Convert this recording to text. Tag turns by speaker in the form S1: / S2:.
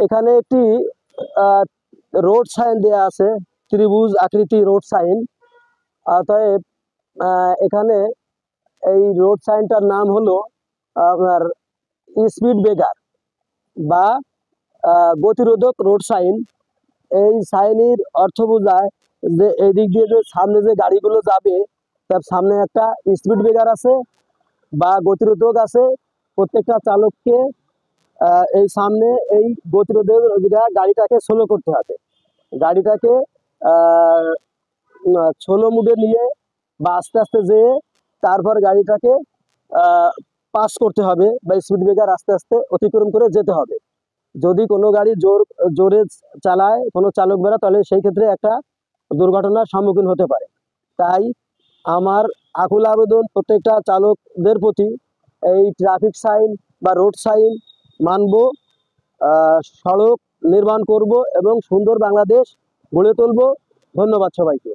S1: এখানে একটি road sign দেয়া আছে, ত্রিভুজ আকৃতি রোড সাইন। অতএব এখানে এই রোড সাইনটার নাম হলো আপনার স্পিড ব্রেকার বা গতিরোধক রোড সাইন। এই সাইনের অর্থ বোঝায় যে এই দিক দিয়ে যে সামনে যে গাড়িগুলো যাবে তার সামনে একটা স্পিড ব্রেকার আছে বা গতিরোধক আছে। প্রত্যেকটা চালককে এই সামনে এই গতিরোধক গাড়িটাকে স্লো করতে হবে, গাড়িটাকে স্লো মুডে নিয়ে বা আস্তে আস্তে যেয়ে তারপর গাড়িটাকে পাস করতে হবে বা স্পিড ব্রেকার আস্তে আস্তে অতিক্রম করে যেতে হবে। যদি কোনো গাড়ি জোরে চালায় কোনো চালক বেড়া, তাহলে সেই ক্ষেত্রে একটা দুর্ঘটনার সম্মুখীন হতে পারে। তাই আমার আকুল আবেদন প্রত্যেকটা চালকদের প্রতি, এই ট্রাফিক সাইন বা রোড সাইন মানব, সড়ক নির্মাণ করব এবং সুন্দর বাংলাদেশ গড়ে তুলব। ধন্যবাদ সবাইকে।